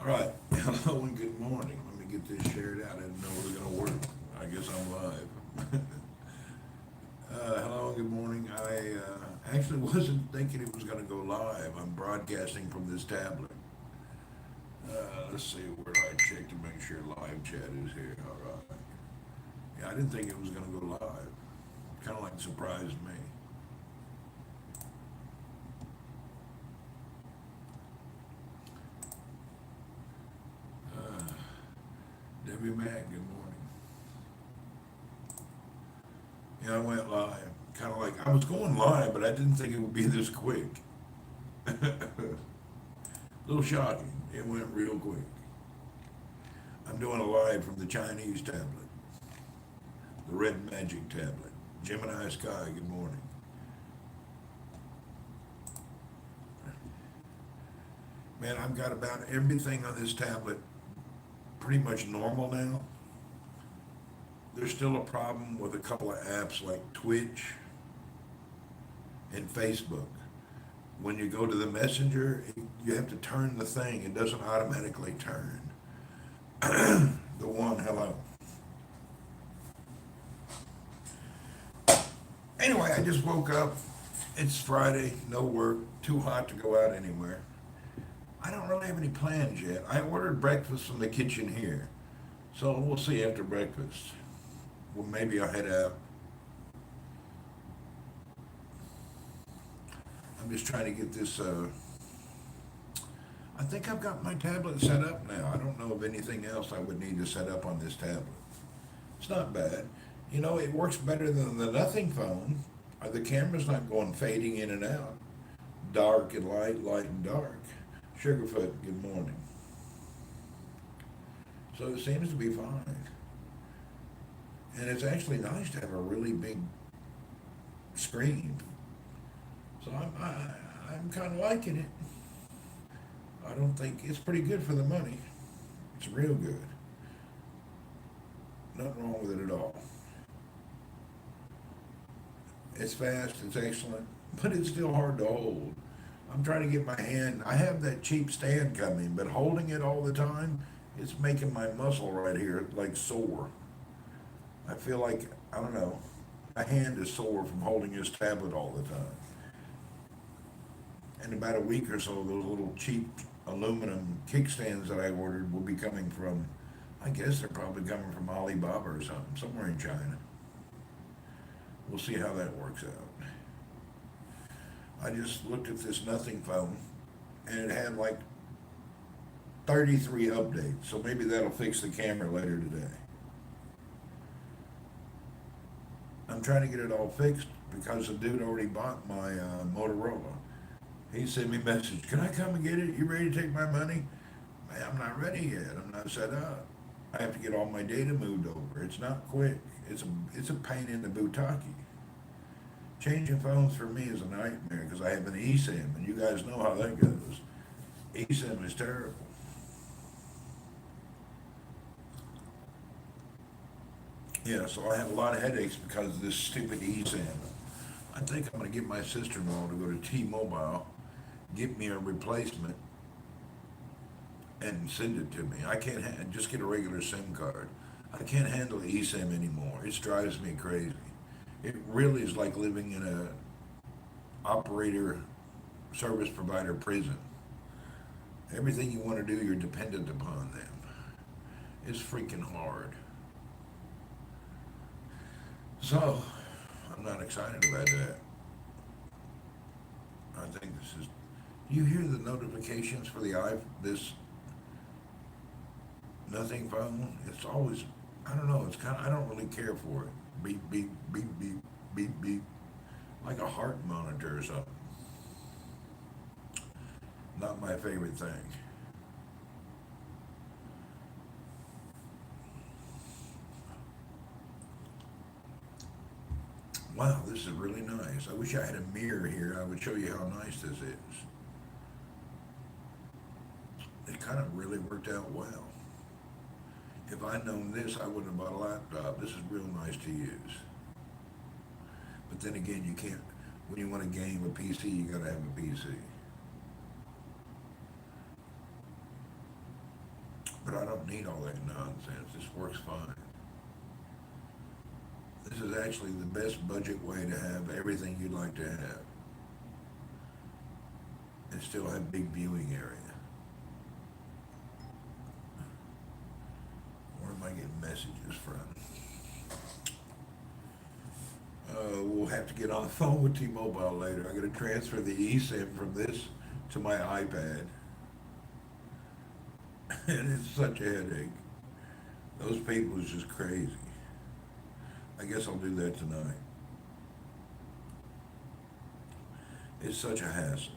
All right. Hello and good morning. Let me get this shared out. I didn't know it was going to work. I guess I'm live. Hello and good morning. I actually wasn't thinking it was going to go live. I'm broadcasting from this tablet. Let's see, where do I check to make sure live chat is here? All right. Yeah, I didn't think it was going to go live. Kind of like surprised me. Uh, Debbie Mack, good morning. Yeah, I went live. Kind of like, I was going live, but I didn't think it would be this quick. A little shocking. It went real quick. I'm doing a live from the Chinese tablet, the Red Magic tablet. Gemini Sky, good morning. Man, I've got about everything on this tablet pretty much normal now. There's still a problem with a couple of apps like Twitch and Facebook. When you go to the messenger, you have to turn the thing. It doesn't automatically turn. The one, hello. Anyway, I just woke up. It's Friday, no work, too hot to go out anywhere. I don't really have any plans yet. I ordered breakfast from the kitchen here. So we'll see after breakfast. Well, maybe I'll head out. I'm just trying to get this. I think I've got my tablet set up now. I don't know of anything else I would need to set up on this tablet. It's not bad. You know, it works better than the nothing phone. The camera's not going fading in and out. Dark and light, light and dark. Sugarfoot, good morning. So it seems to be fine. And it's actually nice to have a really big screen. So I'm kind of liking it. I don't think it's pretty good for the money. It's real good. Nothing wrong with it at all. It's fast, it's excellent, but it's still hard to hold. I'm trying to get my hand, I have that cheap stand coming, but holding it all the time, it's making my muscle right here like sore. I feel like, I don't know, my hand is sore from holding this tablet all the time. In about a week or so, those little cheap aluminum kickstands that I ordered will be coming from, I guess they're probably coming from Alibaba or something, somewhere in China. We'll see how that works out. I just looked at this nothing phone and it had like 33 updates, so maybe that'll fix the camera later today. I'm trying to get it all fixed because the dude already bought my Motorola. He sent me a message, can I come and get it? You ready to take my money? Man, I'm not ready yet. I'm not set up. I have to get all my data moved over. It's not quick. It's a pain in the buttocki. Changing phones for me is a nightmare because I have an eSIM, and you guys know how that goes. eSIM is terrible. Yeah, so I have a lot of headaches because of this stupid eSIM. I think I'm going to get my sister-in-law to go to T-Mobile, get me a replacement, and send it to me. I can't just get a regular SIM card. I can't handle eSIM anymore. It drives me crazy. It really is like living in a operator service provider prison. Everything you want to do, you're dependent upon them. It's freaking hard. So, I'm not excited about that. I think this is. Do you hear the notifications for this nothing phone? It's always. I don't know. It's kind of. I don't really care for it. Beep beep beep beep beep beep, like a heart monitor or something. Not my favorite thing. Wow, this is really nice. I wish I had a mirror here. I would show you how nice this is. It kind of really worked out well. If I'd known this, I wouldn't have bought a laptop. This is real nice to use. But then again, you can't, when you want to game a PC, you gotta have a PC. But I don't need all that nonsense. This works fine. This is actually the best budget way to have everything you'd like to have and still have big viewing area. Where am I getting messages from? We'll have to get on the phone with T-Mobile later. I got to transfer the eSIM from this to my iPad, and it's such a headache. Those people is just crazy. I guess I'll do that tonight. It's such a hassle.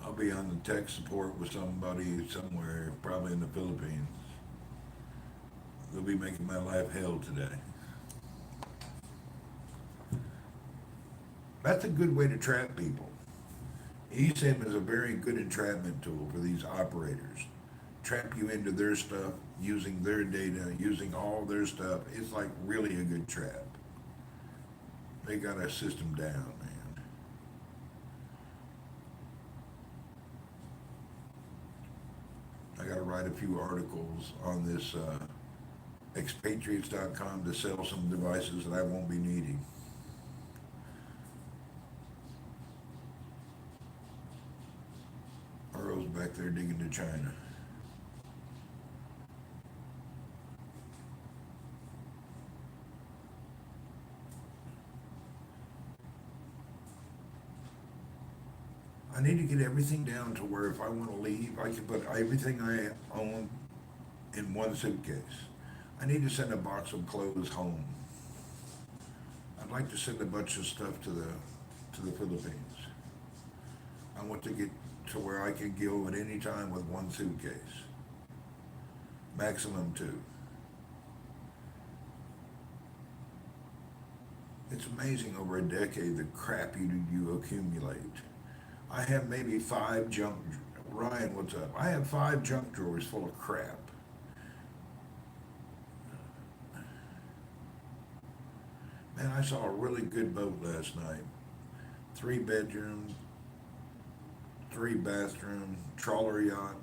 I'll be on the tech support with somebody somewhere, probably in the Philippines. They'll be making my life hell today. That's a good way to trap people. eSIM is a very good entrapment tool for these operators. Trap you into their stuff, using their data, using all their stuff. It's like really a good trap. They got a system down, man. I got to write a few articles on this expatriates.com to sell some devices that I won't be needing. Earl's back there digging to China. I need to get everything down to where if I want to leave, I can put everything I own in one suitcase. I need to send a box of clothes home. I'd like to send a bunch of stuff to the Philippines. I want to get to where I can go at any time with one suitcase. Maximum two. It's amazing over a decade the crap you accumulate. I have maybe 5 junk. Ryan, what's up? I have 5 junk drawers full of crap. Man, I saw a really good boat last night. 3 bedroom, 3 bathroom, trawler yacht.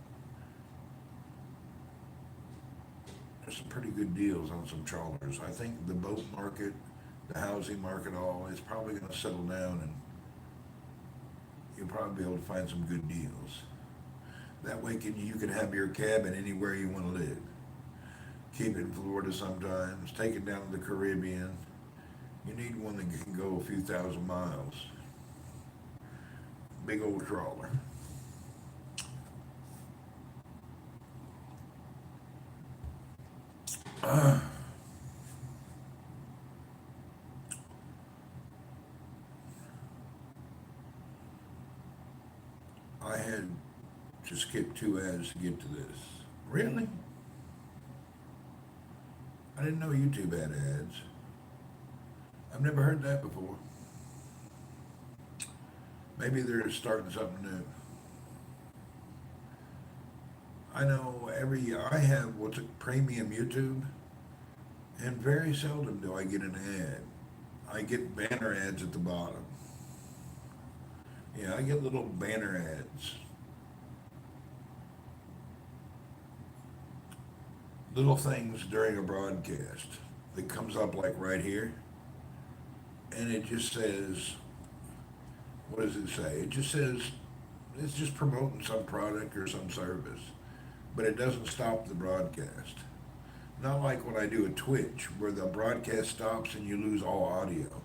There's some pretty good deals on some trawlers. I think the boat market, the housing market, all is probably going to settle down, and you'll probably be able to find some good deals. That way you can have your cabin anywhere you want to live. Keep it in Florida sometimes, take it down to the Caribbean. You need one that can go a few thousand miles. Big old trawler. I had to skip 2 ads to get to this. Really? I didn't know YouTube had ads. I've never heard that before. Maybe they're starting something new. I know I have what's it, premium YouTube, and very seldom do I get an ad. I get banner ads at the bottom. Yeah, I get little banner ads. Little things during a broadcast that comes up like right here, and it just says, what does it say? It just says it's just promoting some product or some service, but it doesn't stop the broadcast. Not like when I do a Twitch where the broadcast stops and you lose all audio.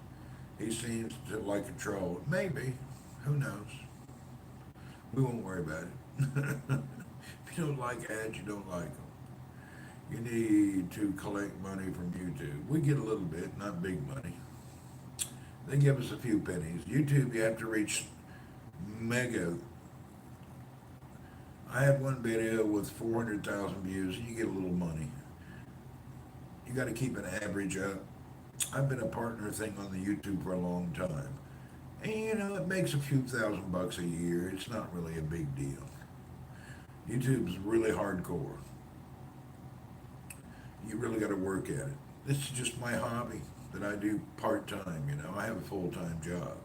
He seems to like a troll. Maybe. Who knows? We won't worry about it. If you don't like ads, you don't like them. You need to collect money from YouTube. We get a little bit, not big money. They give us a few pennies. YouTube, you have to reach mega. I have one video with 400,000 views, and you get a little money. You got to keep an average up. I've been a partner thing on the YouTube for a long time. And you know, it makes a few $1,000s a year. It's not really a big deal. YouTube's really hardcore. You really got to work at it. This is just my hobby that I do part-time, you know. I have a full-time job.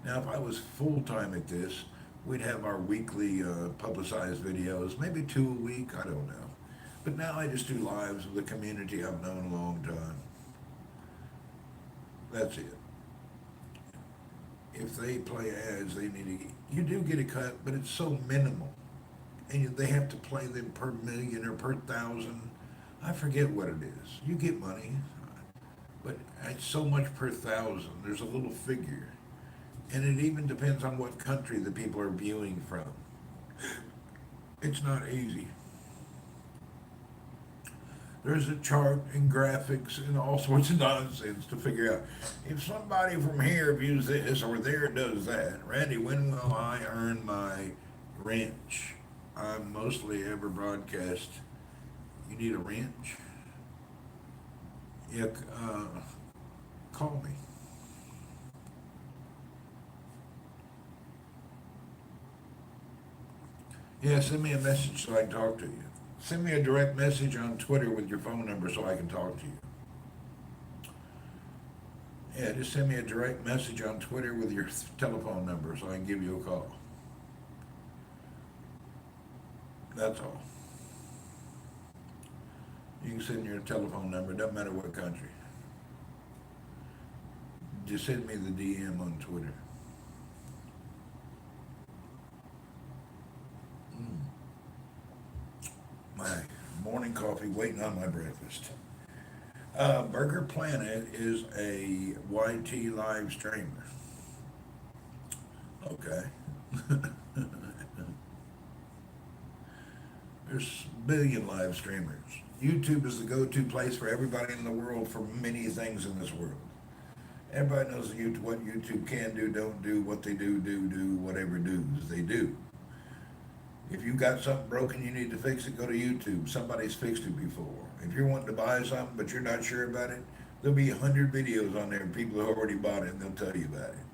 Now, if I was full-time at this, We'd have our weekly publicized videos, maybe 2 a week, I don't know. But now I just do lives with the community I've known a long time. That's it. If they play ads, they need to. You do get a cut, but it's so minimal, and they have to play them per million or per thousand. I forget what it is. You get money, but it's so much per thousand. There's a little figure, and it even depends on what country the people are viewing from. It's not easy. There's a chart and graphics and all sorts of nonsense to figure out. If somebody from here views this or there does that, Randy, when will I earn my wrench? I'm mostly ever broadcast. You need a wrench? Yeah, call me. Yeah, send me a message so I can talk to you. Send me a direct message on Twitter with your phone number so I can talk to you. Yeah, just send me a direct message on Twitter with your telephone number so I can give you a call. That's all. You can send your telephone number, doesn't matter what country. Just send me the DM on Twitter. Mm. My morning coffee waiting on my breakfast. Burger Planet is a YT live streamer. Okay. There's a billion live streamers. YouTube is the go-to place for everybody in the world for many things in this world. Everybody knows what YouTube can do, don't do, what they do, whatever do's they do. If you got something broken, you need to fix it, go to YouTube. Somebody's fixed it before. If you're wanting to buy something but you're not sure about it, there'll be 100 videos on there of people who already bought it and they'll tell you about it.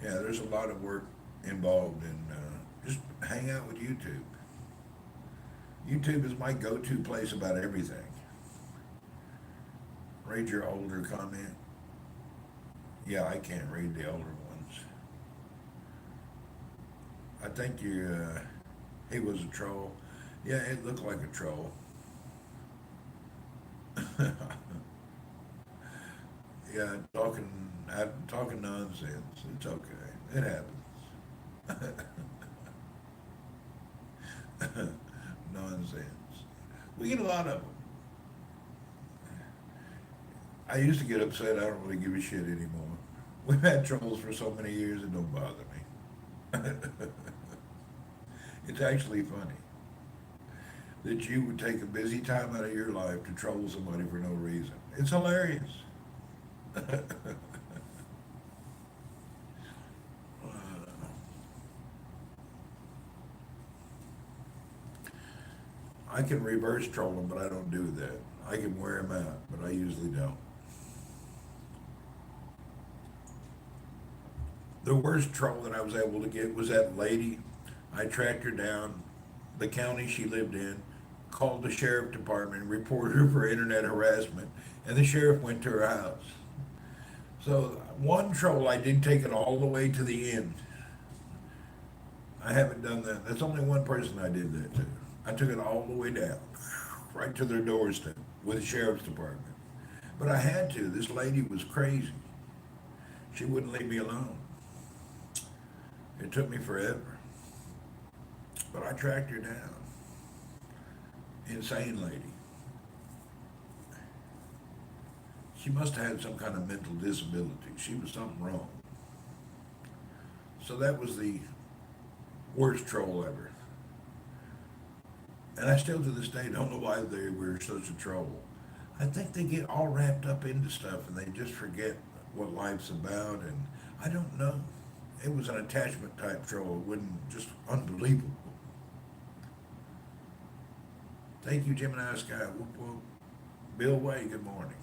Yeah, there's a lot of work involved in just hang out with YouTube. YouTube is my go-to place about everything. Read your older comment. Yeah, I can't read the older ones. I think he was a troll. Yeah, it looked like a troll. Yeah, talking nonsense. It's okay. It happens. Nonsense. We get a lot of them. I used to get upset. I don't really give a shit anymore. We've had trolls for so many years it don't bother me. It's actually funny that you would take a busy time out of your life to troll somebody for no reason. It's hilarious. I can reverse troll them, but I don't do that. I can wear them out, but I usually don't. The worst troll that I was able to get was that lady. I tracked her down, the county she lived in, called the sheriff department, and reported her for internet harassment, and the sheriff went to her house. So one troll, I did take it all the way to the end. I haven't done that. That's only one person I did that to. I took it all the way down, right to their doorstep with the sheriff's department. But I had to. This lady was crazy. She wouldn't leave me alone. It took me forever. But I tracked her down. Insane lady. She must have had some kind of mental disability. She was something wrong. So that was the worst troll ever. And I still to this day don't know why they were such a troll. I think they get all wrapped up into stuff and they just forget what life's about, and I don't know. It was an attachment type troll. It wasn't just unbelievable. Thank you, Gemini Sky. Whoop whoop. Bill Way, good morning.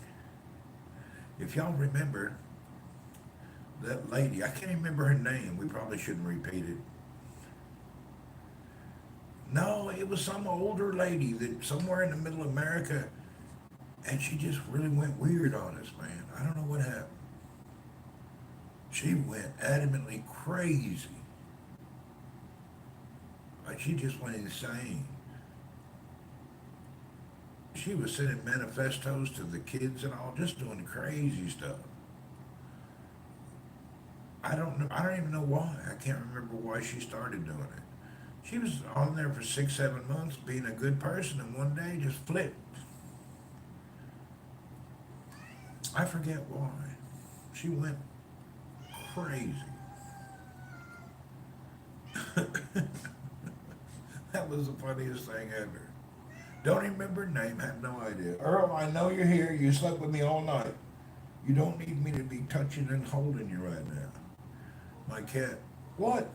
If y'all remember that lady, I can't even remember her name. We probably shouldn't repeat it. No, it was some older lady that somewhere in the middle of America, and she just really went weird on us, man. I don't know what happened. She went adamantly crazy. Like she just went insane. She was sending manifestos to the kids and all, just doing crazy stuff. I don't know. I don't even know why. I can't remember why she started doing it. She was on there for 6, 7 months being a good person, and one day just flipped. I forget why. She went crazy. That was the funniest thing ever. Don't even remember her name, have no idea. Earl, I know you're here. You slept with me all night. You don't need me to be touching and holding you right now. My cat. What?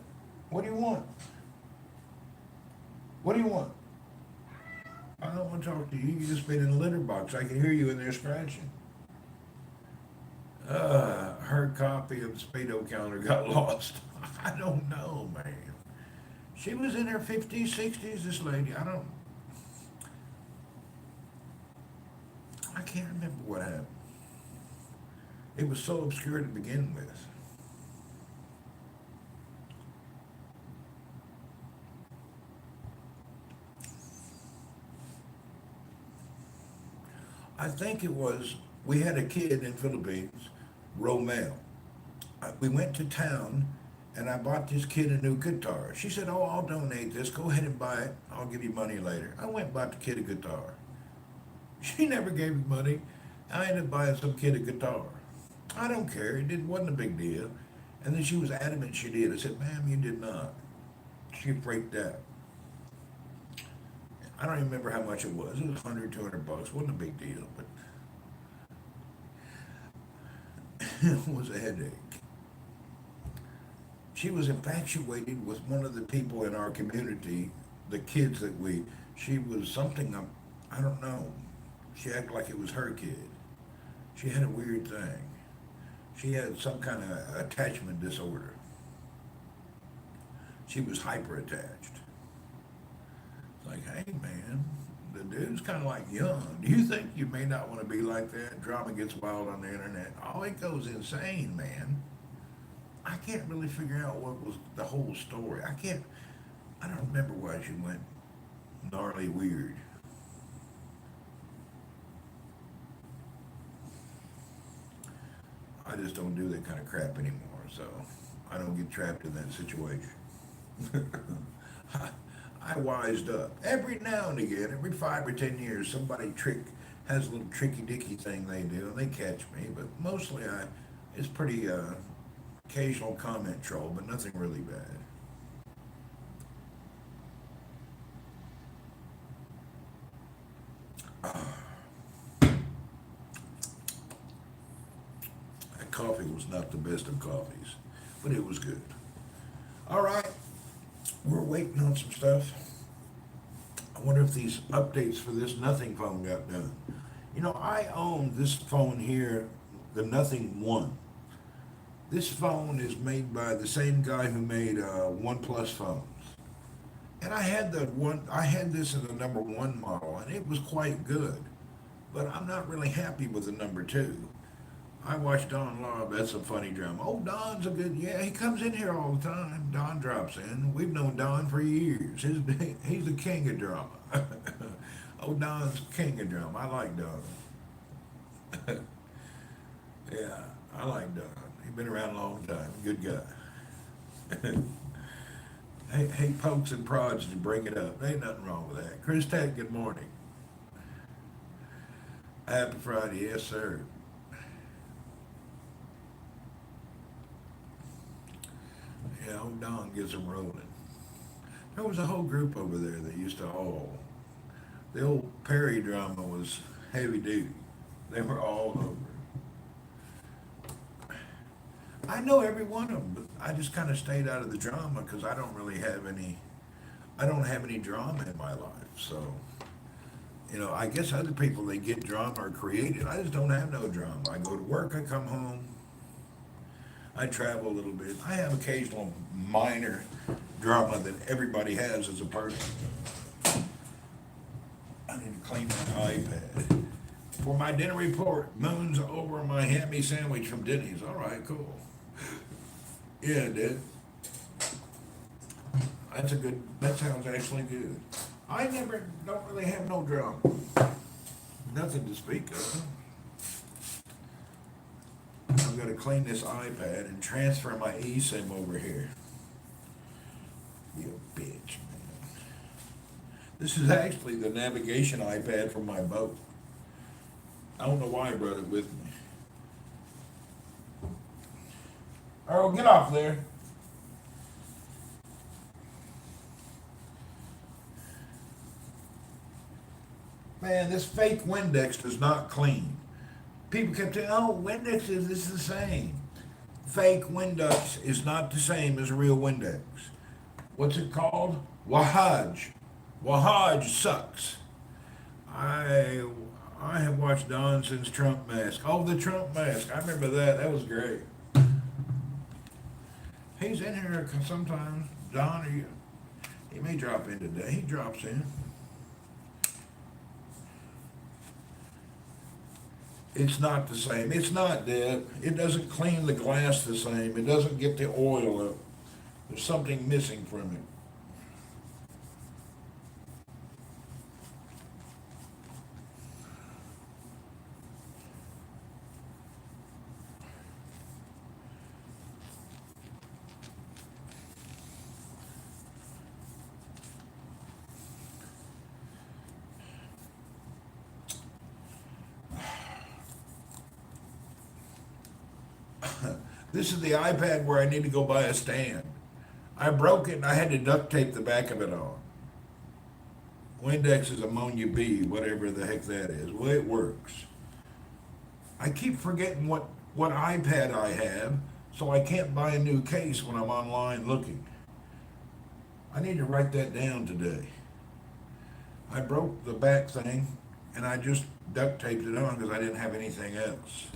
What do you want? What do you want? I don't want to talk to you. You just been in the litter box. I can hear you in there scratching. Her copy of the Speedo calendar got lost. I don't know, man. She was in her 50s, 60s, this lady. I can't remember what happened. It was so obscure to begin with. I think it was, we had a kid in Philippines, Romeo. We went to town and I bought this kid a new guitar. She said, oh, I'll donate this. Go ahead and buy it. I'll give you money later. I went and bought the kid a guitar. She never gave me money. I ended up buying some kid a guitar. I don't care. Wasn't a big deal. And then she was adamant she did. I said, ma'am, you did not. She freaked out. I don't even remember how much it was. It was 100, $200. Wasn't a big deal, but it was a headache. She was infatuated with one of the people in our community, the kids she was something, I don't know. She acted like it was her kid. She had a weird thing. She had some kind of attachment disorder. She was hyper attached. It's like, hey man, the dude's kind of like young. Do you think you may not want to be like that? Drama gets wild on the internet. Oh, it goes insane, man. I can't really figure out what was the whole story. I don't remember why she went gnarly weird. I just don't do that kind of crap anymore, so I don't get trapped in that situation. I wised up. Every now and again, every 5 or 10 years, somebody has a little tricky dicky thing they do, and they catch me. But mostly, it's pretty occasional comment troll, but nothing really bad. That coffee was not the best of coffees, but it was good. All right, we're waiting on some stuff. I wonder if these updates for this Nothing phone got done. You know, I own this phone here, the Nothing One. This phone is made by the same guy who made OnePlus phones. And I had this in the number 1 model, and it was quite good. But I'm not really happy with the number 2. I watch Don Laub. That's a funny drama. Oh, Don's a good, yeah, he comes in here all the time. Don drops in. We've known Don for years. He's the king of drama. Oh, Don's king of drama. I like Don. Yeah, I like Don. He's been around a long time. Good guy. Hey, pokes and prods to bring it up. Ain't nothing wrong with that. Chris Tech, good morning. Happy Friday, yes, sir. Yeah, old Don gets them rolling. There was a whole group over there that used to the old Perry drama was heavy duty. They were all over. I know every one of them, but I just kind of stayed out of the drama because I don't have any drama in my life. So, I guess other people, they get drama or create it. I just don't have no drama. I go to work, I come home, I travel a little bit. I have occasional minor drama that everybody has as a person. I need to clean my iPad. For my dinner report, Moon's over my hammy sandwich from Denny's. All right, cool. Yeah, it did. That's a good, that sounds actually good. I never, don't really have no drum. Nothing to speak of. I've got to clean this iPad and transfer my eSIM over here. You bitch, man. This is actually the navigation iPad from my boat. I don't know why I brought it with me. Earl, get off there. Man, this fake Windex does not clean. People kept saying, oh, Windex is this the same. Fake Windex is not the same as real Windex. What's it called? Wahaj. Wahaj sucks. I I have watched Don since Trump mask. Oh, the Trump mask. I remember that. That was great. He's in here sometimes. Don, he may drop in today. He drops in. It's not the same. It's not, Deb. It doesn't clean the glass the same. It doesn't get the oil up. There's something missing from it. This is the iPad where I need to go buy a stand. I broke it and I had to duct tape the back of it on. Windex is ammonia B, whatever the heck that is. Well, it works. I keep forgetting what iPad I have, so I can't buy a new case when I'm online looking. I need to write that down today. I broke the back thing and I just duct taped it on because I didn't have anything else.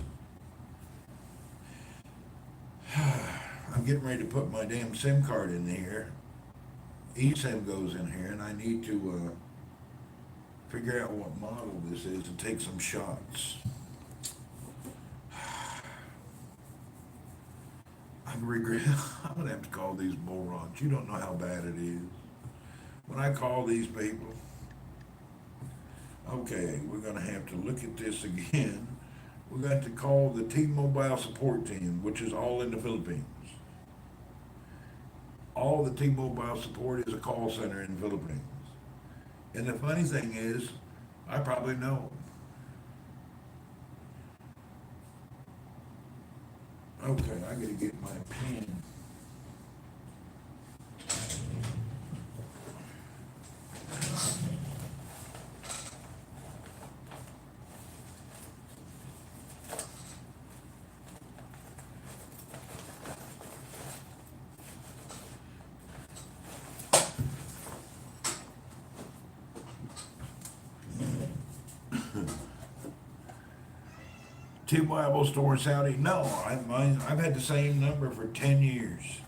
I'm getting ready to put my damn SIM card in here. eSIM goes in here, and I need to figure out what model this is and take some shots. I regret. I'm gonna have to call these morons. You don't know how bad it is. When I call these people, okay, we're gonna have to look at this again. We're going to call the T-Mobile support team, which is all in the Philippines. All the T-Mobile support is a call center in the Philippines. And the funny thing is, I probably know them. Okay, I gotta get my pen. T-Mobile store in Saudi? No, I've had the same number for 10 years.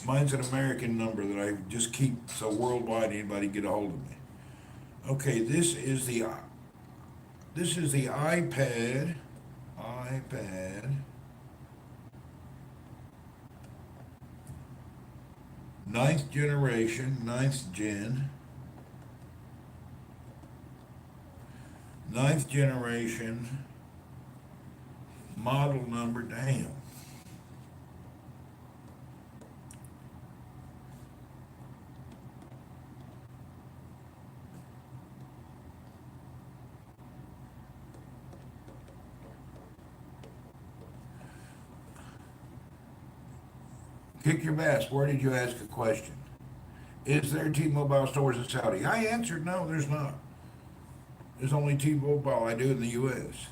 Mine's an American number that I just keep so worldwide anybody get a hold of me. Okay, this is the iPad, ninth generation, ninth generation, model number, damn. Kick your ass. Where did you ask a question? Is there T-Mobile stores in Saudi? I answered no, there's not. There's only T-Mobile I do in the U.S.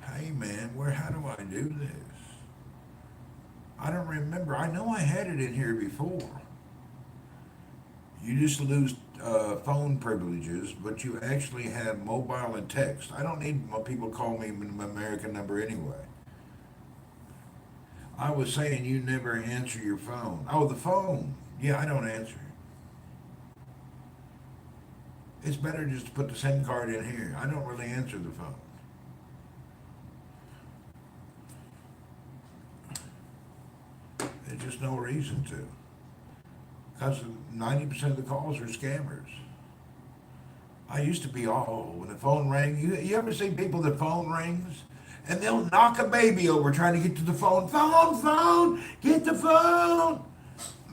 Hey man, how do I do this? I don't remember. I know I had it in here before. You just lose phone privileges, but you actually have mobile and text. I don't need people call me my American number anyway. I was saying you never answer your phone. Oh, the phone. Yeah, I don't answer it. It's better just to put the SIM card in here. I don't really answer the phone. There's just no reason to. Because 90% of the calls are scammers. I used to be all, when the phone rang, you ever see people, the phone rings, and they'll knock a baby over trying to get to the phone. Phone, get the phone.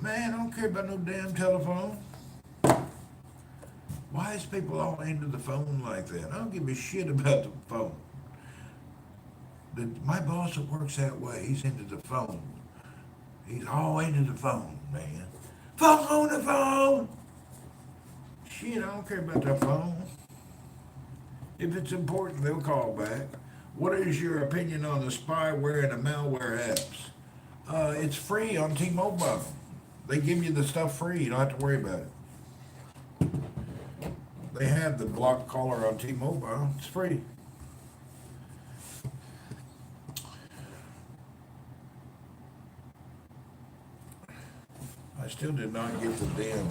Man, I don't care about no damn telephone. Why is people all into the phone like that? I don't give a shit about the phone. My boss that works that way, he's into the phone. He's all into the phone, man. Phone. Shit, I don't care about the phone. If it's important, they'll call back. What is your opinion on the spyware and the malware apps? It's free on T-Mobile. They give you the stuff free. You don't have to worry about it. They have the block caller on T-Mobile. It's free. I still did not get the damn...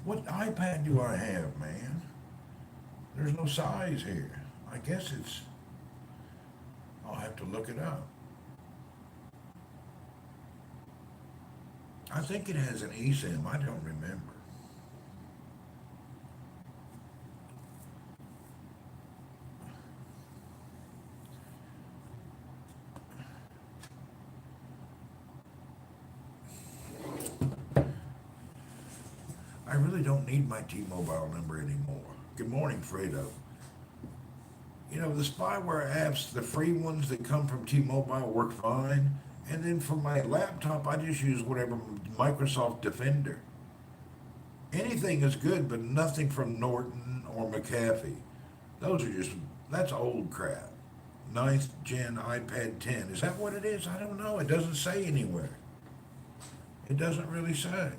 What iPad do I have, man? There's no size here. I guess it's... I'll have to look it up. I think it has an eSIM. I don't remember. I really don't need my T-Mobile number anymore. Good morning, Fredo. You know, the spyware apps, the free ones that come from T-Mobile work fine. And then for my laptop, I just use whatever Microsoft Defender. Anything is good, but nothing from Norton or McAfee. Those are just, that's old crap. 9th gen iPad 10. Is that what it is? I don't know. It doesn't say anywhere. It doesn't really say.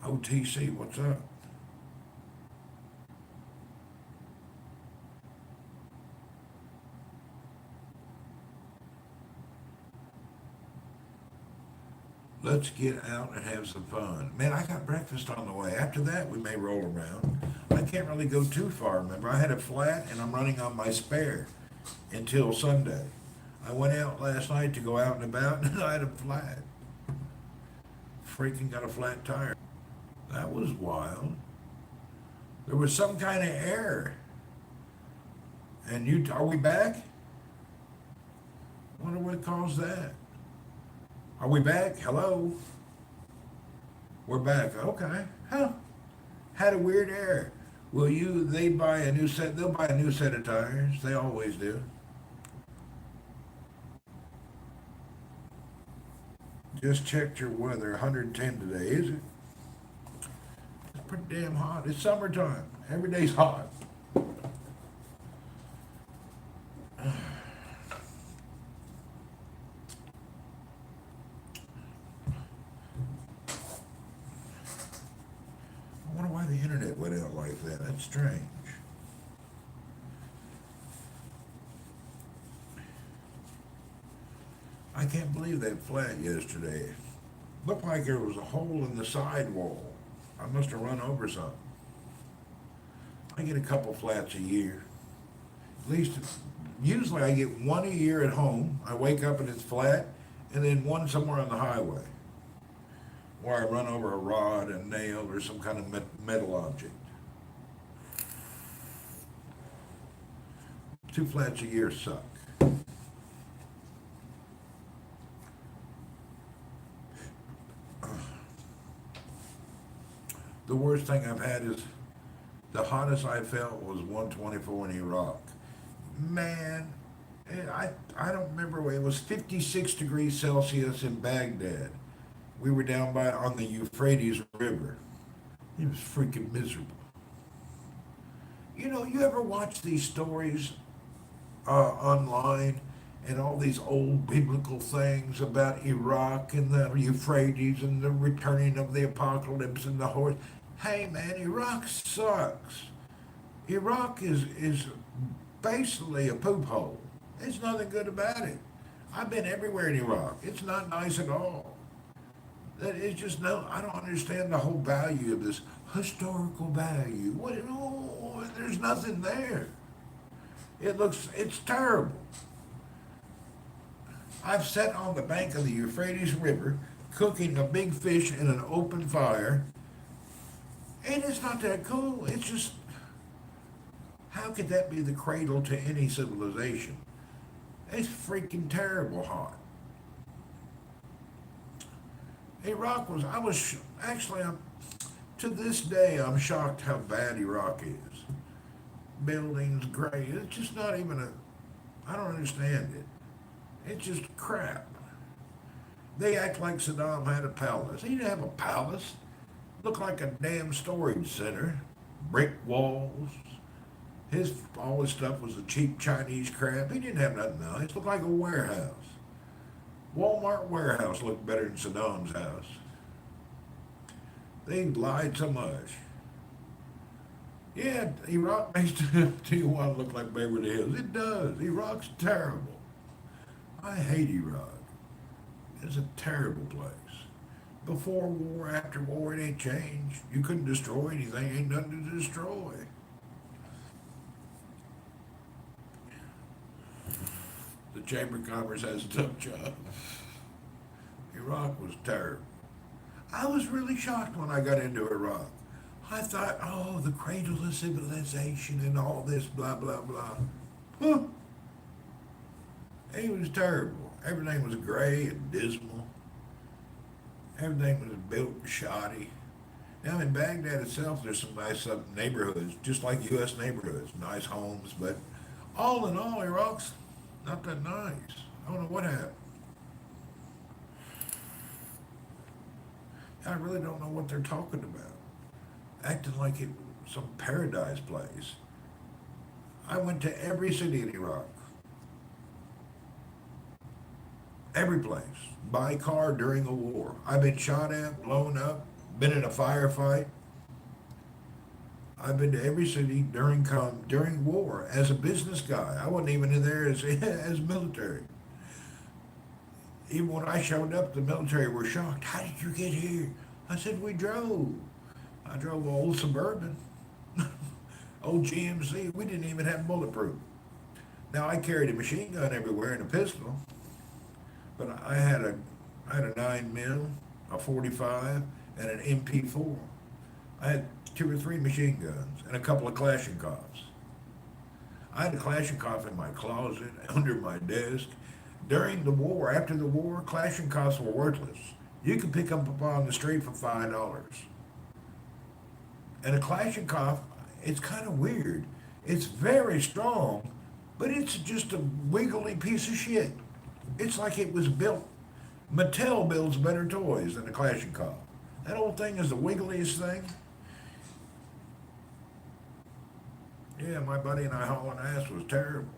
OTC, what's up? Let's get out and have some fun. Man, I got breakfast on the way. After that, we may roll around. I can't really go too far, remember? I had a flat, and I'm running on my spare until Sunday. I went out last night to go out and about, and I had a flat. Freaking got a flat tire. That was wild. There was some kind of error. And are we back? I wonder what caused that. Are we back? Hello? We're back. Okay. Huh. Had a weird error. They buy a new set, they'll buy a new set of tires. They always do. Just checked your weather, 110 today, is it? It's pretty damn hot. It's summertime. Every day's hot. I wonder why the internet went out like that. That's strange. I can't believe that flat yesterday. Looked like there was a hole in the sidewall. I must have run over something. I get a couple flats a year. At least, usually I get one a year at home. I wake up and it's flat, and then one somewhere on the highway, where I run over a rod, a nail, or some kind of metal object. 2 flats a year suck. The worst thing I've had is, the hottest I felt was 124 in Iraq. Man, I don't remember, it was 56 degrees Celsius in Baghdad. We were down on the Euphrates River. It was freaking miserable. You know, you ever watch these stories online, and all these old biblical things about Iraq and the Euphrates and the returning of the apocalypse and the horse? Hey man, Iraq sucks. Iraq is basically a poop hole. There's nothing good about it. I've been everywhere in Iraq. It's not nice at all. That is just no. I don't understand the whole value of this historical value. What? Oh, there's nothing there. It's terrible. I've sat on the bank of the Euphrates River cooking a big fish in an open fire, and it's not that cool. It's just, how could that be the cradle to any civilization? It's freaking terrible hot. Iraq was, I was, actually, to this day, I'm shocked how bad Iraq is. Buildings, great. It's just not even I don't understand it. It's just crap. They act like Saddam had a palace. He didn't have a palace. Looked like a damn storage center. Brick walls. All his stuff was the cheap Chinese crap. He didn't have nothing nice. Looked like a warehouse. Walmart warehouse looked better than Saddam's house. They lied so much. Yeah, Iraq makes Tijuana look like Beverly Hills. It does. Iraq's terrible. I hate Iraq. It's a terrible place. Before war, after war, it ain't changed. You couldn't destroy anything. Ain't nothing to destroy. The Chamber of Commerce has a tough job. Iraq was terrible. I was really shocked when I got into Iraq. I thought, oh, the cradle of civilization and all this, blah, blah, blah. Huh. It was terrible. Everything was gray and dismal. Everything was built shoddy. Now, in Baghdad itself, there's some nice neighborhoods, just like U.S. neighborhoods, nice homes, but all in all, Iraq's not that nice. I don't know what happened. I really don't know what they're talking about. Acting like it was some paradise place. I went to every city in Iraq. Every place. By car during a war. I've been shot at, blown up, been in a firefight. I've been to every city during war as a business guy. I wasn't even in there as military. Even when I showed up, the military were shocked. How did you get here? I said, we drove. I drove an old Suburban, old GMC. We didn't even have bulletproof. Now, I carried a machine gun everywhere and a pistol, but I had a 9 mil, a 45, and an MP4. I had 2 or 3 machine guns and a couple of Kalashnikovs. I had a Kalashnikov in my closet, under my desk. During the war, after the war, Kalashnikovs were worthless. You could pick them up on the street for $5. And a Kalashnikov, it's kind of weird. It's very strong, but it's just a wiggly piece of shit. It's like it was built. Mattel builds better toys than a Kalashnikov. That old thing is the wiggliest thing. Yeah, my buddy and I hauling ass was terrible.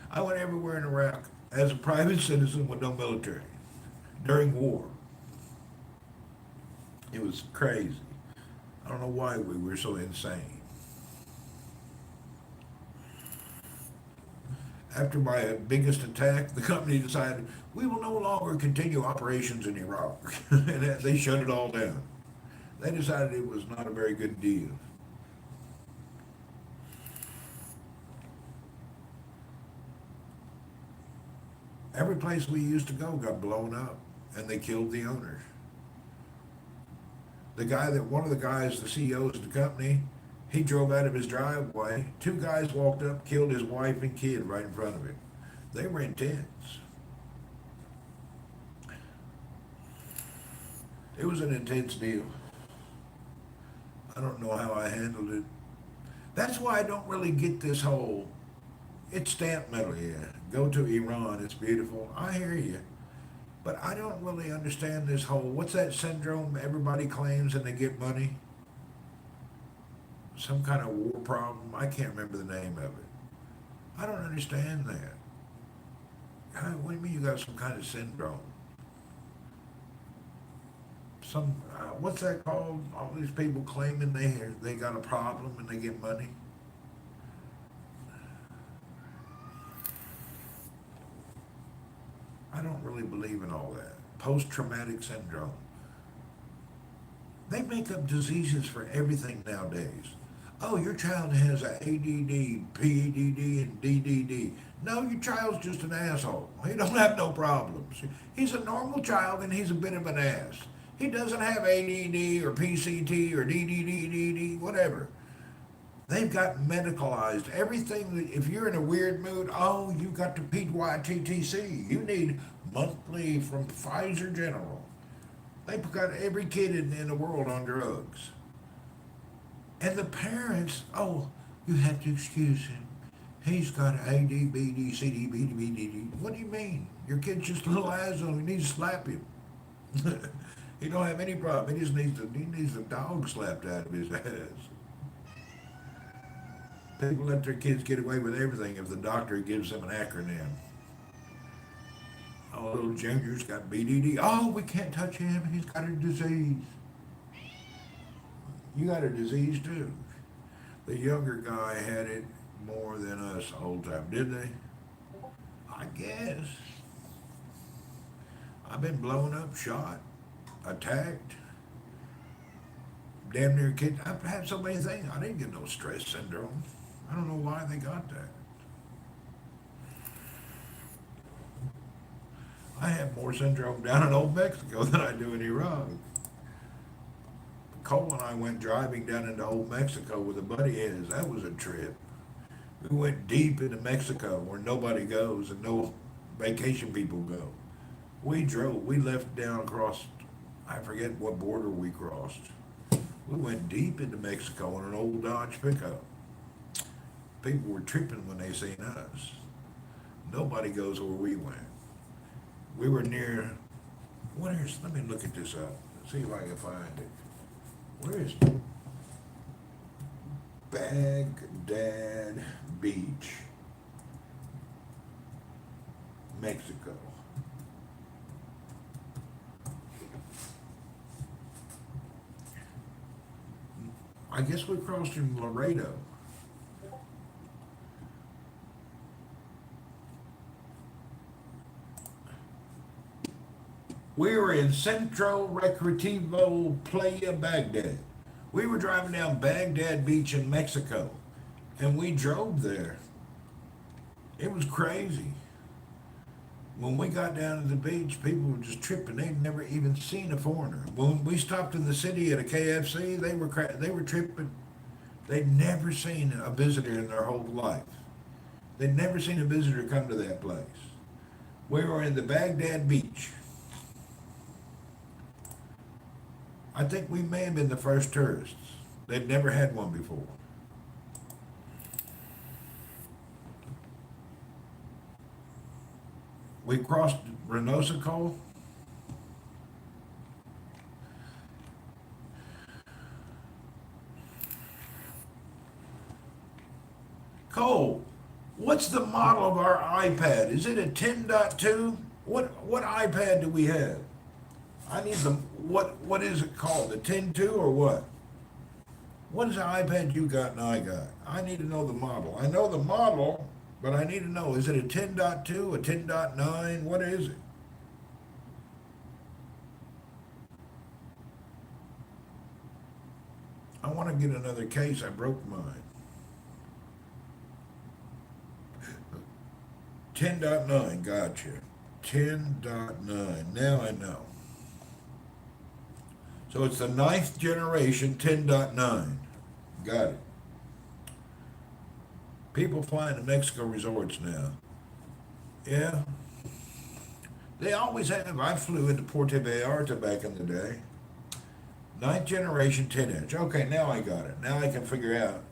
I went everywhere in Iraq as a private citizen with no military during war. It was crazy. I don't know why we were so insane. After my biggest attack, the company decided we will no longer continue operations in Iraq. And they shut it all down. They decided it was not a very good deal. Every place we used to go got blown up, and they killed the owners. One of the guys, the CEOs of the company, he drove out of his driveway. 2 guys walked up, killed his wife and kid right in front of him. They were intense. It was an intense deal. I don't know how I handled it. That's why I don't really get this whole, it's stamp metal, yeah. Go to Iran, it's beautiful. I hear you. But I don't really understand this whole, what's that syndrome everybody claims and they get money? Some kind of war problem. I can't remember the name of it. I don't understand that. What do you mean you got some kind of syndrome? What's that called? All these people claiming they got a problem and they get money. don't really believe in all that. Post-traumatic syndrome. They make up diseases for everything nowadays. Oh, your child has a ADD, PEDD, and DDD. No, your child's just an asshole. He don't have no problems. He's a normal child and he's a bit of an ass. He doesn't have ADD or PCT or DDD, whatever. They've got medicalized everything. If you're in a weird mood, oh, you got the PYTTC. You need monthly from Pfizer General. They've got every kid in the world on drugs. And the parents, oh, you have to excuse him. He's got AD, BD, CD, BD, BD. What do you mean? Your kid's just a little asshole. You need to slap him. He don't have any problem. He needs a dog slapped out of his ass. People let their kids get away with everything if the doctor gives them an acronym. Oh, little Junior's got BDD. Oh, we can't touch him. He's got a disease. You got a disease too. The younger guy had it more than us the whole time, did they? I guess. I've been blown up, shot, attacked, damn near kid. I've had so many things. I didn't get no stress syndrome. I don't know why they got that. I have more syndrome down in Old Mexico than I do in Iraq. Cole and I went driving down into Old Mexico with a buddy of his. That was a trip. We went deep into Mexico where nobody goes and no vacation people go. We drove. We left down across, I forget what border we crossed. We went deep into Mexico in an old Dodge pickup. People were tripping when they seen us. Nobody goes where we went. We were near, let me look at this up, see if I can find it. Where is Baghdad Beach, Mexico? I guess we crossed in Laredo. We were in Centro Recreativo Playa Baghdad. We were driving down Baghdad Beach in Mexico, and we drove there. It was crazy. When we got down to the beach, people were just tripping. They'd never even seen a foreigner. When we stopped in the city at a KFC, they were tripping. They'd never seen a visitor in their whole life. They'd never seen a visitor come to that place. We were in the Baghdad Beach. I think we may have been the first tourists. They'd never had one before. We crossed Reynosa, Cole. Cole, what's the model of our iPad? Is it a 10.2? What iPad do we have? I need the, what is it called? The 10.2 or what? What is the iPad you got and I got? I need to know the model. I know the model, but I need to know, is it a 10.2, a 10.9? What is it? I want to get another case. I broke mine. 10.9, gotcha. 10.9, now I know. So it's the 9th generation 10.9. Got it. People flying to Mexico resorts now. Yeah. They always have. I flew into Puerto Vallarta back in the day. 9th generation 10-inch. Okay, now I got it. Now I can figure out.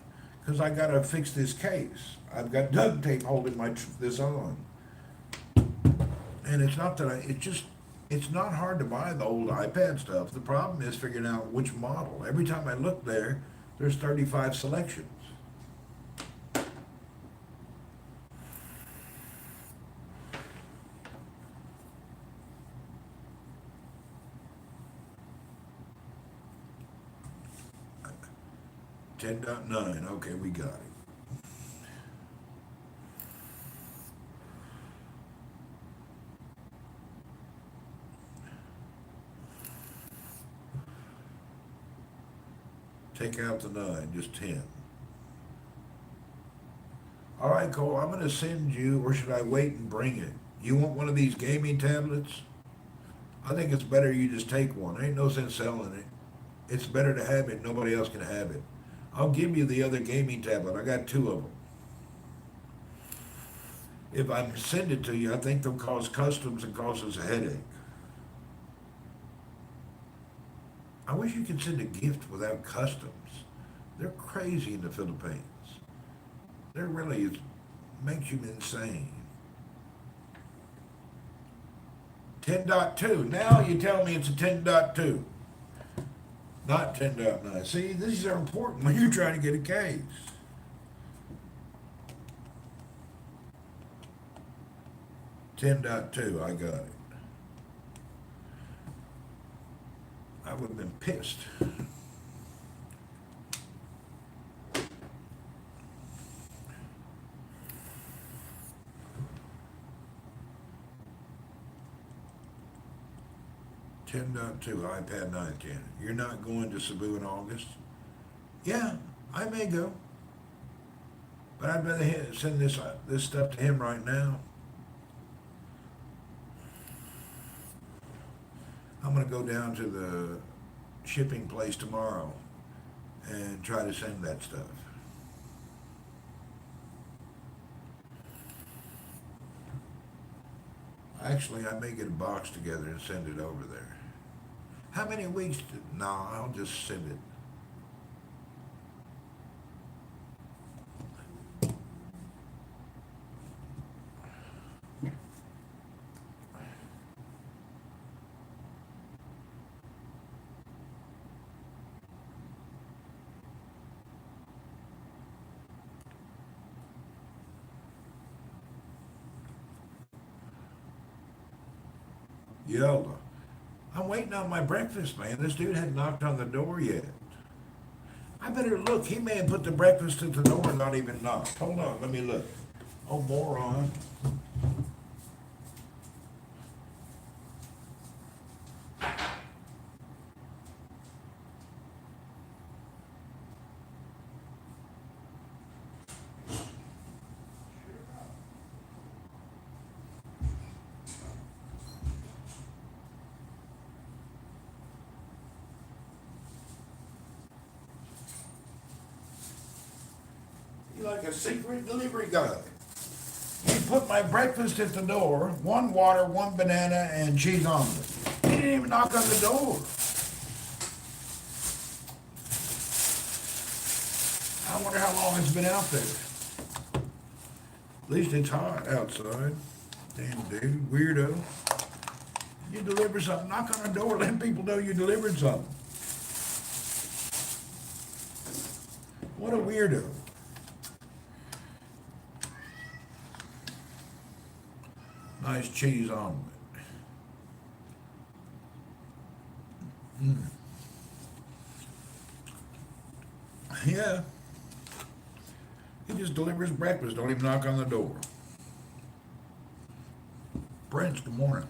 Because I got to fix this case. I've got duct tape holding this on. And it's not that it's not hard to buy the old iPad stuff. The problem is figuring out which model. Every time I look there, there's 35 selections. $10.9, okay, we got it. Take out the 9, just 10. All right, Cole, I'm going to send you, or should I wait and bring it? You want one of these gaming tablets? I think it's better you just take one. Ain't no sense selling it. It's better to have it. Nobody else can have it. I'll give you the other gaming tablet. I got 2 of them. If I send it to you, I think they'll cause customs and cause us a headache. I wish you could send a gift without customs. They're crazy in the Philippines. They're really, it makes you insane. 10.2. Now you tell me it's a 10.2. Not 10.9. See, these are important when you're trying to get a case. .2, I got it. I would have been pissed. .2 iPad 910. You're not going to Cebu in August? Yeah, I may go, but I'd rather send this stuff to him right now. I'm going to go down to the shipping place tomorrow and try to send that stuff. Actually, I may get a box together and send it over there. How many weeks? No, I'll just send it. Yola. I'm waiting on my breakfast, man. This dude hadn't knocked on the door yet. I better look. He may have put the breakfast at the door and not even knocked. Hold on, let me look. Oh, moron. You're like a secret delivery guy. He put my breakfast at the door, 1 water, 1 banana, and cheese omelet. He didn't even knock on the door. I wonder how long it's been out there. At least it's hot outside. Damn dude, weirdo. You deliver something, knock on the door, let people know you delivered something. What a weirdo. Nice cheese omelet. Yeah. He just delivers breakfast, don't even knock on the door. Prince, good morning.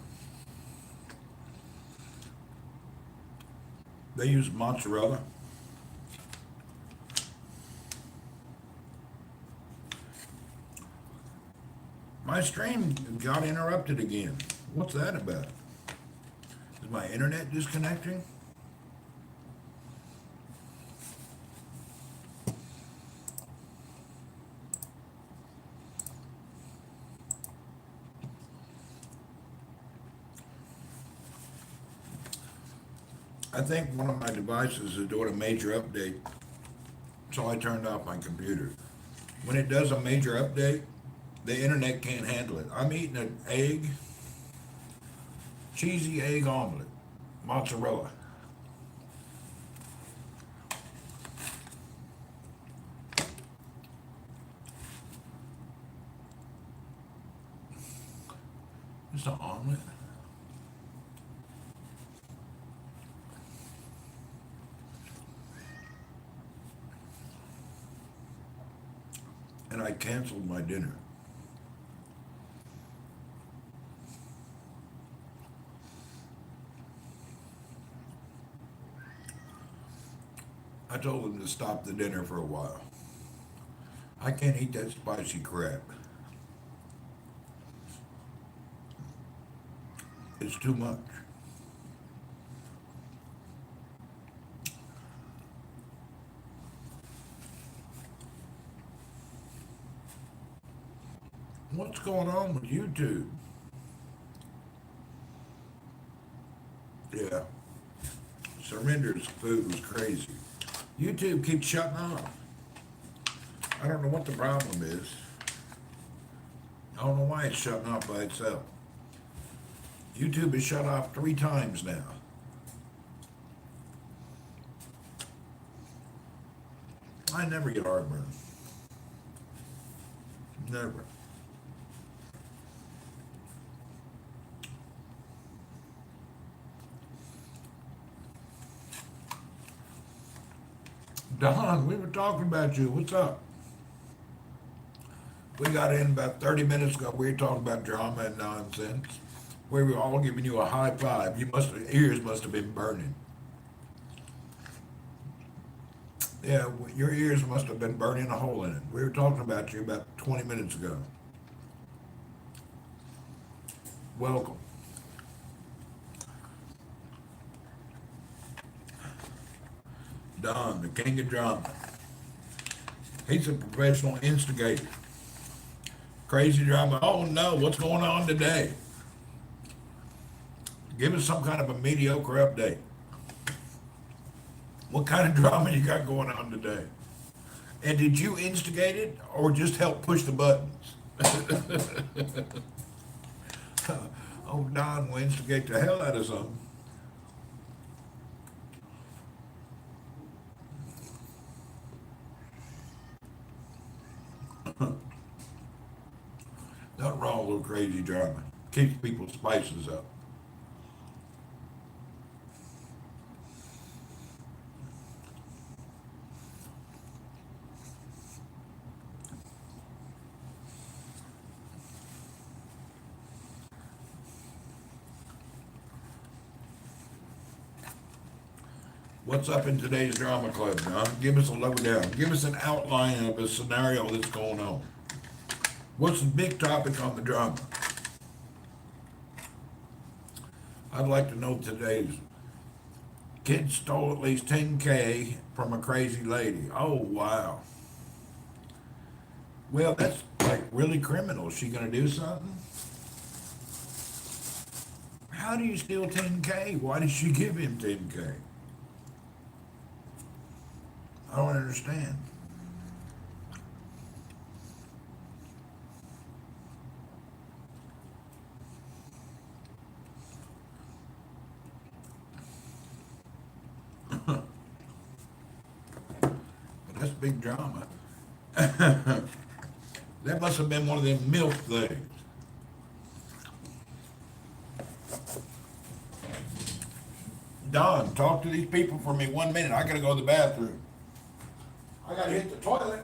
They use mozzarella. My stream got interrupted again. What's that about? Is my internet disconnecting? I think one of my devices is doing a major update, so I turned off my computer. When it does a major update, the internet can't handle it. I'm eating an egg, cheesy egg omelet, mozzarella. Just an omelet. And I canceled my dinner. I told them to stop the dinner for a while. I can't eat that spicy crap. It's too much. What's going on with YouTube? Yeah, Surrender's food was crazy. YouTube keeps shutting off. I don't know what the problem is. I don't know why it's shutting off by itself. YouTube has shut off 3 times now. I never get heartburn. Never. Don, we were talking about you. What's up? We got in about 30 minutes ago. We were talking about drama and nonsense. We were all giving you a high five. Ears must have been burning. Yeah, your ears must have been burning a hole in it. We were talking about you about 20 minutes ago. Welcome. Don, the king of drama. He's a professional instigator. Crazy drama. Oh no, what's going on today? Give us some kind of a mediocre update. What kind of drama you got going on today? And did you instigate it or just help push the buttons? Oh, Don will instigate the hell out of something. Nothing wrong with crazy drama. Keeps people's spices up. What's up in today's drama club, John? Give us a lowdown. Give us an outline of a scenario that's going on. What's the big topic on the drama? I'd like to know today's kid stole at least 10K from a crazy lady. Oh, wow. Well, that's like really criminal. Is she going to do something? How do you steal 10K? Why did she give him 10K? I don't understand. But that's big drama. That must have been one of them milk things. Don, talk to these people for me 1 minute. I gotta go to the bathroom. I gotta hit the toilet.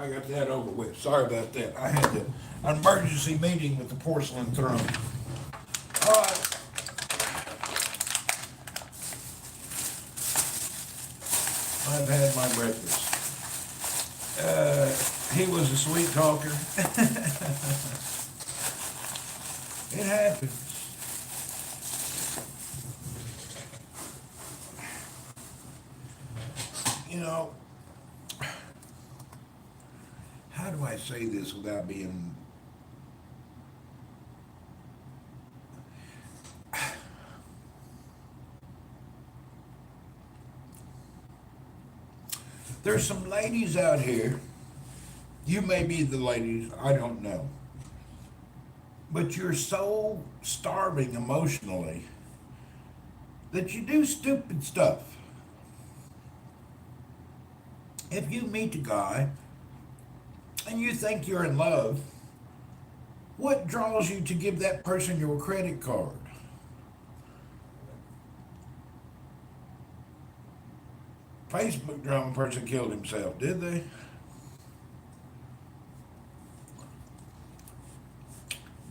I got that over with. Sorry about that. I had an emergency meeting with the porcelain throne. All right. I've had my breakfast. He was a sweet talker. It happens. You know, how do I say this without being... There's some ladies out here, you may be the ladies, I don't know, but you're so starving emotionally that you do stupid stuff. If you meet a guy and you think you're in love, what draws you to give that person your credit card? Facebook drama person killed himself, did they?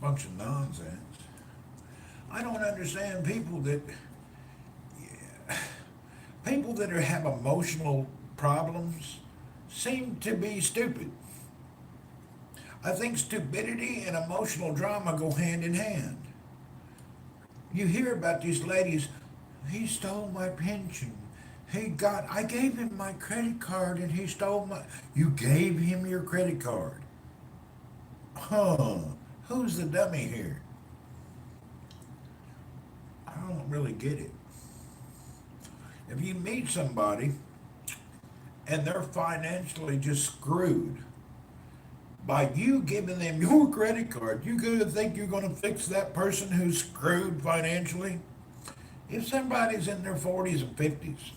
Bunch of nonsense. I don't understand people that have emotional problems seem to be stupid. I think stupidity and emotional drama go hand in hand. You hear about these ladies, he stole my pension. I gave him my credit card and he stole you gave him your credit card. Huh, who's the dummy here? I don't really get it. If you meet somebody and they're financially just screwed, by you giving them your credit card, you gonna think you're gonna fix that person who's screwed financially? If somebody's in their 40s and 50s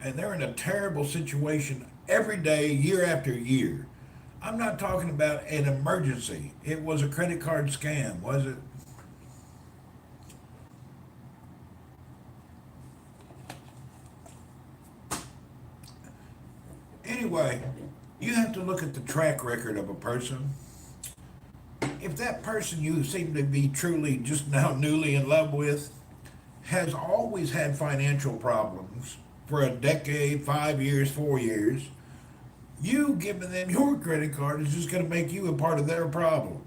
and they're in a terrible situation every day, year after year, I'm not talking about an emergency. It was a credit card scam, was it? Anyway, you have to look at the track record of a person. If that person you seem to be truly just now newly in love with has always had financial problems for a decade, 5 years, 4 years, you giving them your credit card is just going to make you a part of their problem.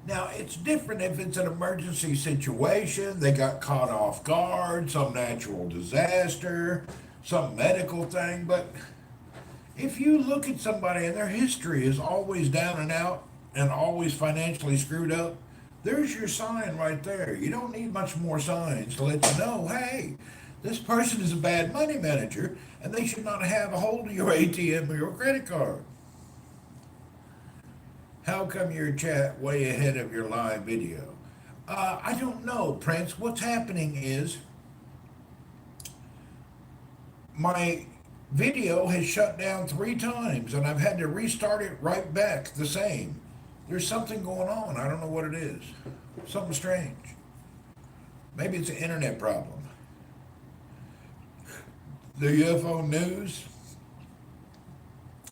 Now, it's different if it's an emergency situation, they got caught off guard, some natural disaster, some medical thing, but if you look at somebody and their history is always down and out and always financially screwed up, there's your sign right there. You don't need much more signs to let you know, hey, this person is a bad money manager and they should not have a hold of your ATM or your credit card. How come your chat way ahead of your live video? I don't know, Prince. What's happening is my video has shut down 3 times and I've had to restart it right back the same. There's something going on. I don't know what it is. Something strange. Maybe it's an internet problem. The UFO news,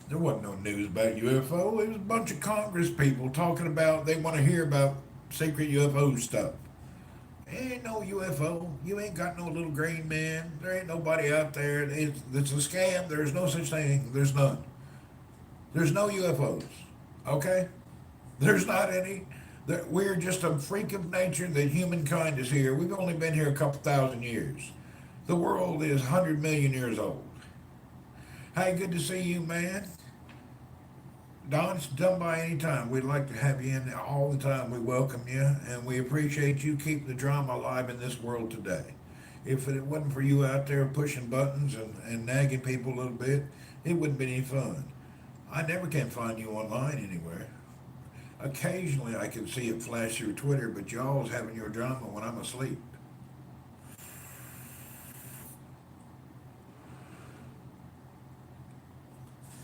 there wasn't no news about UFO. It was a bunch of Congress people talking about they want to hear about secret UFO stuff. Ain't no UFO. You ain't got no little green man. There ain't nobody out there. It's a scam. There's no such thing. There's none. There's no UFOs. Okay? There's not any. We're just a freak of nature that humankind is here. We've only been here a couple thousand years. The world is 100 million years old. Hey, good to see you, man. Don, it's done by any time. We'd like to have you in all the time. We welcome you, and we appreciate you keeping the drama alive in this world today. If it wasn't for you out there pushing buttons and nagging people a little bit, it wouldn't be any fun. I never can find you online anywhere. Occasionally I can see it flash through Twitter, but you're always having your drama when I'm asleep.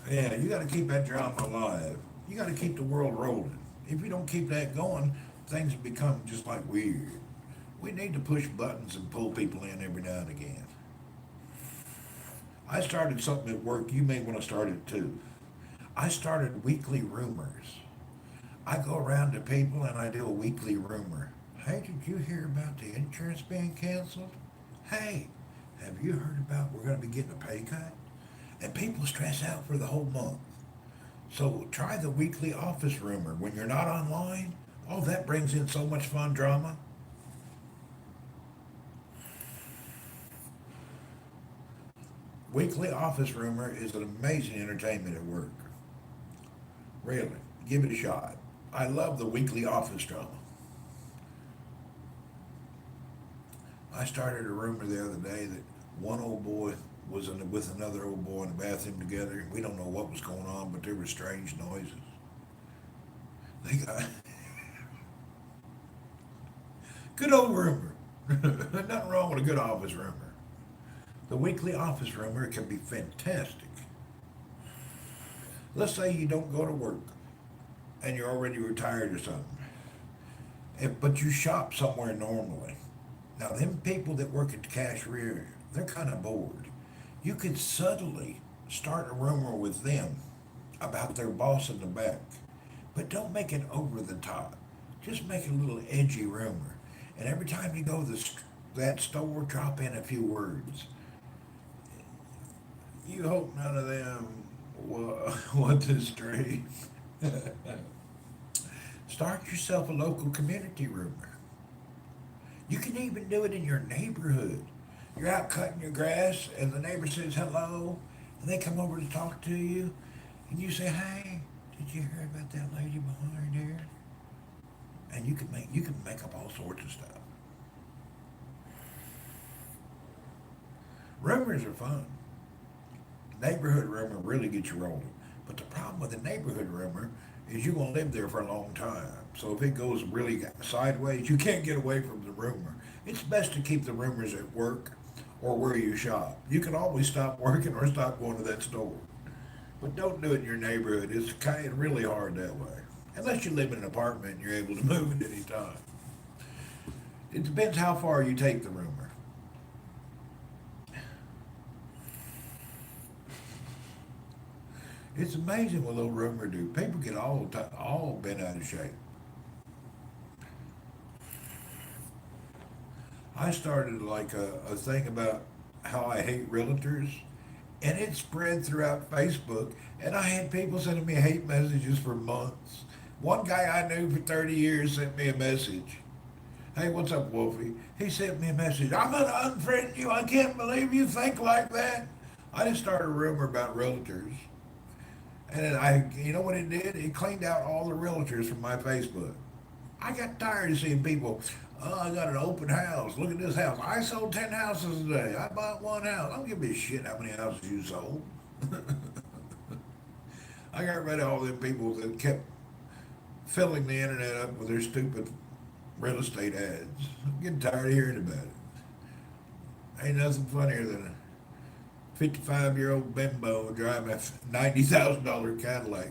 Yeah, you got to keep that drama alive. You got to keep the world rolling. If you don't keep that going, things become just like weird. We need to push buttons and pull people in every now and again. I started something at work. You may want to start it too. I started weekly rumors. I go around to people and I do a weekly rumor. Hey, did you hear about the insurance being canceled? Hey, have you heard about we're going to be getting a pay cut? And people stress out for the whole month. So try the weekly office rumor when you're not online. Oh, that brings in so much fun drama. Weekly office rumor is an amazing entertainment at work. Really, give it a shot. I love the weekly office drama. I started a rumor the other day that one old boy was with another old boy in the bathroom together. We don't know what was going on, but there were strange noises. They got good old rumor. Nothing wrong with a good office rumor. The weekly office rumor can be fantastic. Let's say you don't go to work and you're already retired or something, but you shop somewhere normally. Now, them people that work at the cashier, they're kind of bored. You could subtly start a rumor with them about their boss in the back, but don't make it over the top. Just make it a little edgy rumor. And every time you go to that store, drop in a few words. You hope none of them want this street. Start yourself a local community rumor. You can even do it in your neighborhood. You're out cutting your grass and the neighbor says hello and they come over to talk to you and you say, hey, did you hear about that lady behind there? And you can make up all sorts of stuff. Rumors are fun. Neighborhood rumor really gets you rolling. But the problem with the neighborhood rumor is you're going to live there for a long time. So if it goes really sideways, you can't get away from the rumor. It's best to keep the rumors at work or where you shop. You can always stop working or stop going to that store. But don't do it in your neighborhood. It's kind of really hard that way. Unless you live in an apartment and you're able to move at any time. It depends how far you take the rumor. It's amazing what little rumor do. People get all bent out of shape. I started like a thing about how I hate realtors, and it spread throughout Facebook, and I had people sending me hate messages for months. One guy I knew for 30 years sent me a message. Hey, what's up, Wolfie? He sent me a message. I'm gonna unfriend you. I can't believe you think like that. I just started a rumor about realtors. And then you know what it did? It cleaned out all the realtors from my Facebook. I got tired of seeing people, oh, I got an open house. Look at this house. I sold 10 houses today. I bought one house. I don't give a shit how many houses you sold. I got rid of all them people that kept filling the internet up with their stupid real estate ads. I'm getting tired of hearing about it. Ain't nothing funnier than a 55-year-old bimbo driving a $90,000 Cadillac,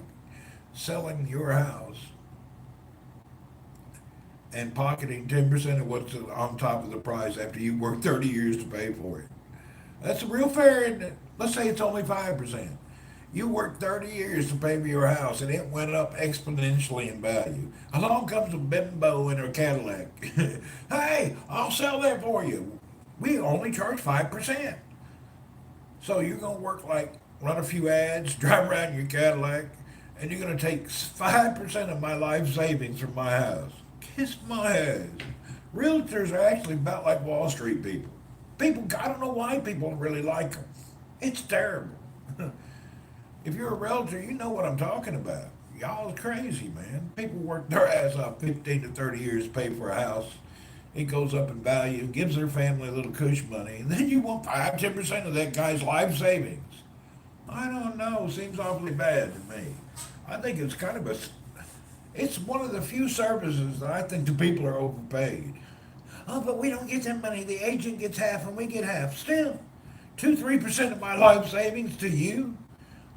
selling your house and pocketing 10% of what's on top of the price after you worked 30 years to pay for it. That's real fair, isn't it? Let's say it's only 5%. You worked 30 years to pay for your house and it went up exponentially in value. Along comes a bimbo in her Cadillac. Hey, I'll sell that for you. We only charge 5%. So you're going to work run a few ads, drive around in your Cadillac, and you're going to take 5% of my life savings from my house. Kiss my ass. Realtors are actually about like Wall Street people. I don't know why people really like them. It's terrible. If you're a realtor, you know what I'm talking about. Y'all are crazy, man. People work their ass off 15 to 30 years to pay for a house. It goes up in value, gives their family a little cush money, and then you want 5-10% of that guy's life savings. I don't know. Seems awfully bad to me. I think it's it's one of the few services that I think the people are overpaid. Oh, but we don't get that money. The agent gets half and we get half. Still, 2-3% of my life savings to you?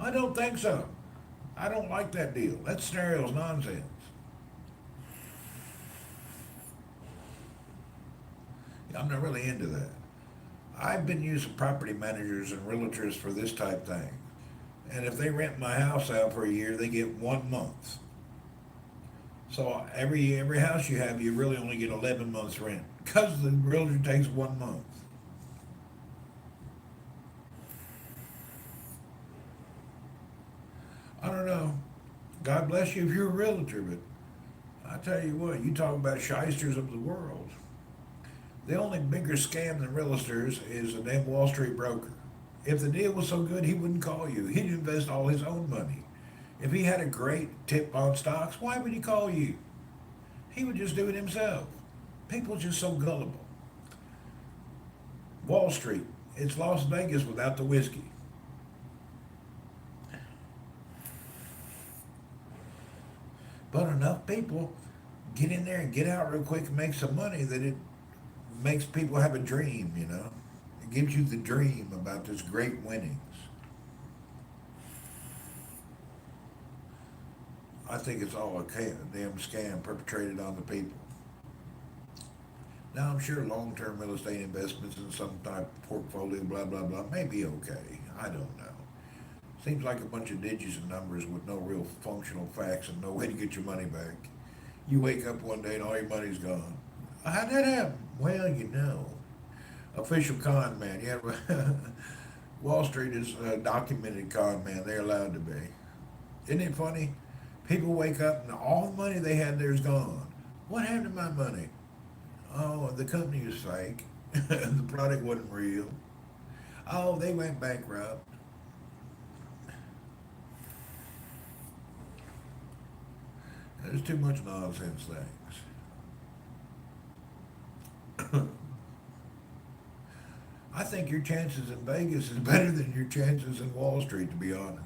I don't think so. I don't like that deal. That scenario's nonsense. I'm not really into that. I've been using property managers and realtors for this type thing. And if they rent my house out for a year, they get 1 month. So every house you have, you really only get 11 months rent because the realtor takes 1 month. I don't know. God bless you if you're a realtor, but I tell you what, you talk about shysters of the world. The only bigger scam than realtors is a damn Wall Street broker. If the deal was so good, he wouldn't call you. He'd invest all his own money. If he had a great tip on stocks, why would he call you? He would just do it himself. People are just so gullible. Wall Street, it's Las Vegas without the whiskey. But enough people get in there and get out real quick and make some money that it makes people have a dream, you know? It gives you the dream about this great winnings. I think it's all a damn scam perpetrated on the people. Now, I'm sure long term real estate investments in some type of portfolio, blah, blah, blah, may be okay. I don't know. Seems like a bunch of digits and numbers with no real functional facts and no way to get your money back. You wake up one day and all your money's gone. How'd that happen? Well, you know. Official con man. Yeah, Wall Street is a documented con man. They're allowed to be. Isn't it funny? People wake up and all the money they had there's gone. What happened to my money? Oh, the company was fake. The product wasn't real. Oh, they went bankrupt. There's too much nonsense things. I think your chances in Vegas is better than your chances in Wall Street, to be honest.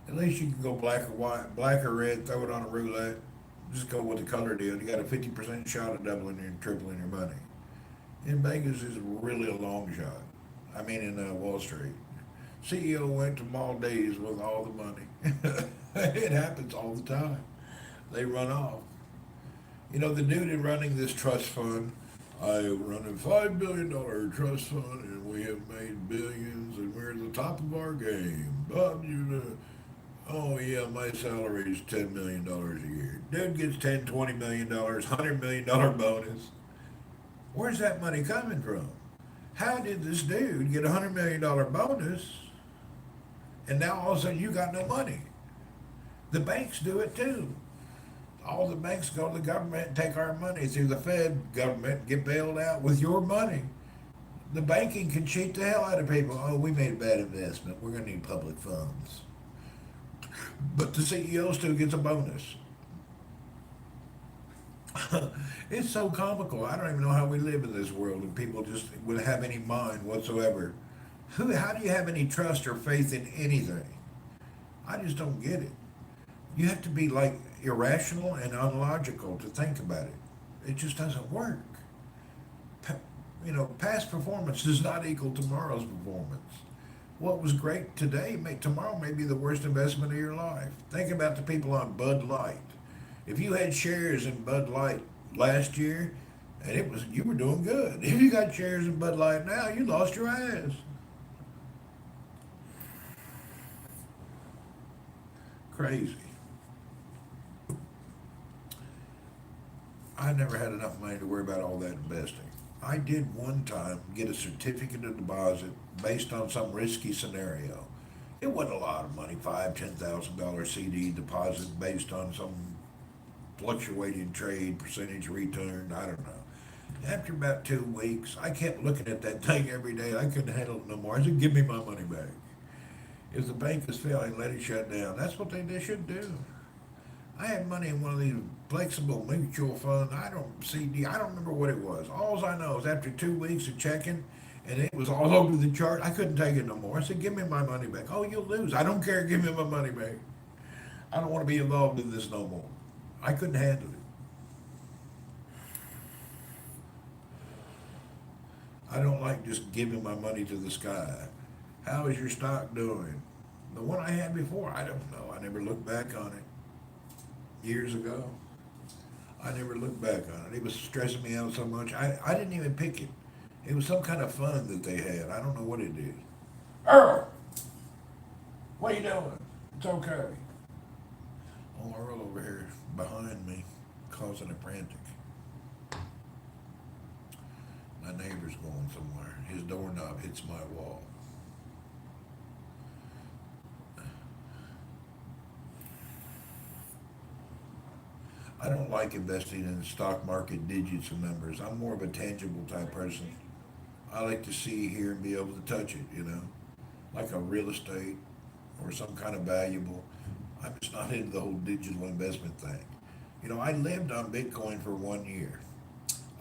At least you can go black or white, black or red, throw it on a roulette. Just go with the color deal. You got a 50% shot of doubling and tripling your money. In Vegas is really a long shot. I mean, in Wall Street. CEO went to Maldives with all the money. It happens all the time. They run off. You know, the dude in running this trust fund, I run a $5 billion trust fund and we have made billions and we're at the top of our game. Bob, you know, oh yeah, my salary is $10 million a year. Dude gets $10, $20 million, $100 million bonus. Where's that money coming from? How did this dude get $100 million bonus and now all of a sudden you got no money? The banks do it too. All the banks go to the government and take our money through the Fed government, get bailed out with your money. The banking can cheat the hell out of people. Oh, we made a bad investment. We're going to need public funds. But the CEO still gets a bonus. It's so comical. I don't even know how we live in this world and people just would have any mind whatsoever. How do you have any trust or faith in anything? I just don't get it. You have to be like irrational and unlogical to think about it. It just doesn't work. Past performance does not equal tomorrow's performance. What was great today, tomorrow may be the worst investment of your life. Think about the people on Bud Light. If you had shares in Bud Light last year, and you were doing good. If you got shares in Bud Light now, you lost your ass. Crazy. I never had enough money to worry about all that investing. I did one time get a certificate of deposit based on some risky scenario. It wasn't a lot of money, $5,000, $10,000 CD deposit based on some fluctuating trade percentage return. I don't know. After about 2 weeks, I kept looking at that thing every day. I couldn't handle it no more. I said, "Give me my money back. If the bank is failing, let it shut down." That's what they should do. I had money in one of these flexible mutual fund. I don't remember what it was. All I know is after 2 weeks of checking, and it was all over the chart, I couldn't take it no more. I said, "Give me my money back." "Oh, you'll lose." "I don't care. Give me my money back. I don't want to be involved in this no more." I couldn't handle it. I don't like just giving my money to the sky. How is your stock doing? The one I had before, I don't know. I never looked back on it. Years ago, I never looked back on it. It was stressing me out so much. I didn't even pick it. It was some kind of fun that they had. I don't know what it did. Earl, what are you doing? It's okay. Oh, Earl over here behind me, causing a frantic. My neighbor's going somewhere. His doorknob hits my wall. I don't like investing in the stock market digits and numbers. I'm more of a tangible type person. I like to see, hear, and be able to touch it, like a real estate or some kind of valuable. I'm just not into the whole digital investment thing. I lived on Bitcoin for 1 year.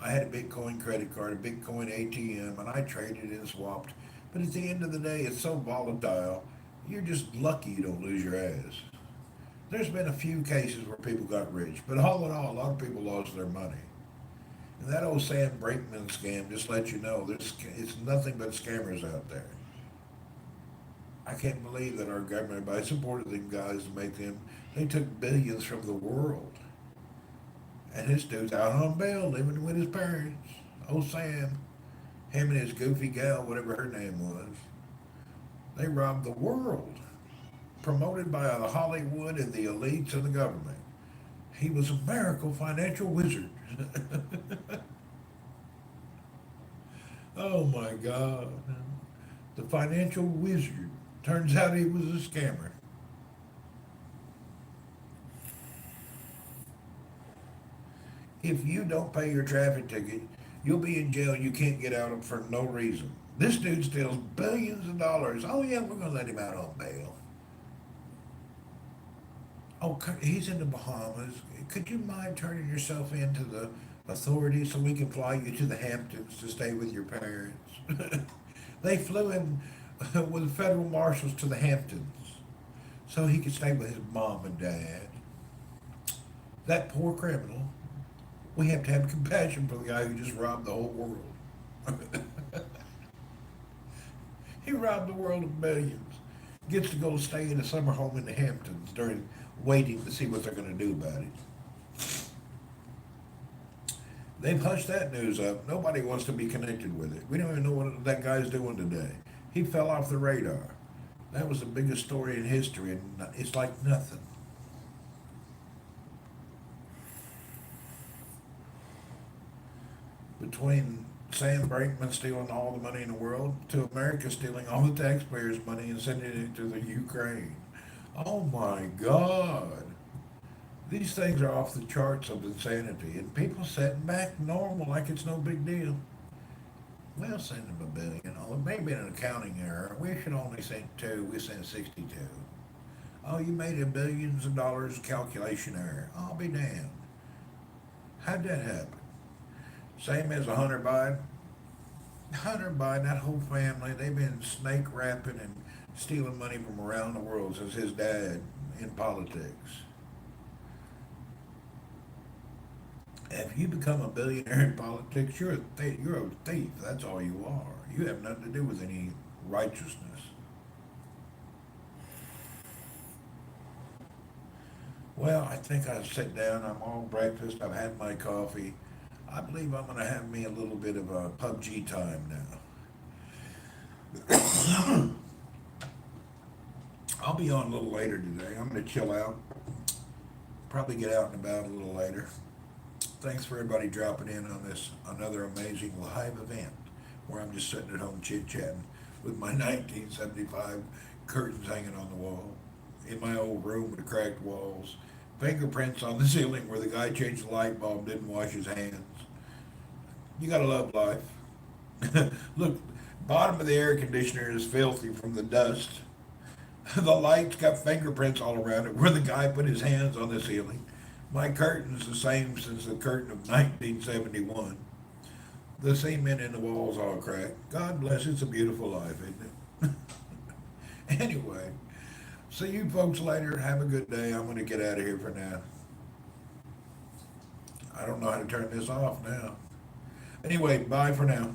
I had a Bitcoin credit card, a Bitcoin ATM, and I traded and swapped. But at the end of the day, it's so volatile, you're just lucky you don't lose your ass. There's been a few cases where people got rich, but all in all, a lot of people lost their money. And that old Sam Brinkman scam just lets you know it's nothing but scammers out there. I can't believe that our government, by supporting them guys to make them, they took billions from the world. And this dude's out on bail living with his parents. Old Sam, him and his goofy gal, whatever her name was, they robbed the world, promoted by the Hollywood and the elites of the government. He was a miracle financial wizard. Oh my God. The financial wizard. Turns out he was a scammer. If you don't pay your traffic ticket, you'll be in jail and you can't get out for no reason. This dude steals billions of dollars. Oh yeah, we're gonna let him out on bail. Oh, he's in the Bahamas. Could you mind turning yourself in to the authorities so we can fly you to the Hamptons to stay with your parents? They flew him with federal marshals to the Hamptons so he could stay with his mom and dad. That poor criminal. We have to have compassion for the guy who just robbed the whole world. He robbed the world of millions. Gets to go stay in a summer home in the Hamptons during waiting to see what they're going to do about it. They've hushed that news up. Nobody wants to be connected with it. We don't even know what that guy's doing today. He fell off the radar. That was the biggest story in history, and it's like nothing. Between Sam Brinkman stealing all the money in the world to America stealing all the taxpayers' money and sending it to the Ukraine. Oh my God. These things are off the charts of insanity, and people sitting back normal like it's no big deal. We'll send them $1 billion. Oh, it may be an accounting error. We should only send two. We sent 62. Oh, you made a billions of dollars calculation error. I'll be damned. How'd that happen? Same as a Hunter Biden. Hunter Biden, that whole family, they've been snake rapping and stealing money from around the world since his dad in politics. If you become a billionaire in politics, you're a thief. You're a thief. That's all you are. You have nothing to do with any righteousness. Well, I think I'll sit down. I'm all breakfast. I've had my coffee. I believe I'm going to have me a little bit of a PUBG time now. I'll be on a little later today. I'm going to chill out. Probably get out and about a little later. Thanks for everybody dropping in on this another amazing live event where I'm just sitting at home chit-chatting with my 1975 curtains hanging on the wall in my old room with the cracked walls, fingerprints on the ceiling where the guy changed the light bulb, didn't wash his hands. You gotta love life. Look, bottom of the air conditioner is filthy from the dust. The light's got fingerprints all around it where the guy put his hands on the ceiling. My curtain's the same since the curtain of 1971. The cement in the walls all cracked. God bless, it's a beautiful life, isn't it? Anyway, see you folks later. Have a good day. I'm going to get out of here for now. I don't know how to turn this off now. Anyway, bye for now.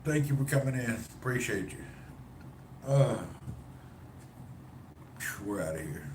Thank you for coming in. Appreciate you. Uh, we're out of here.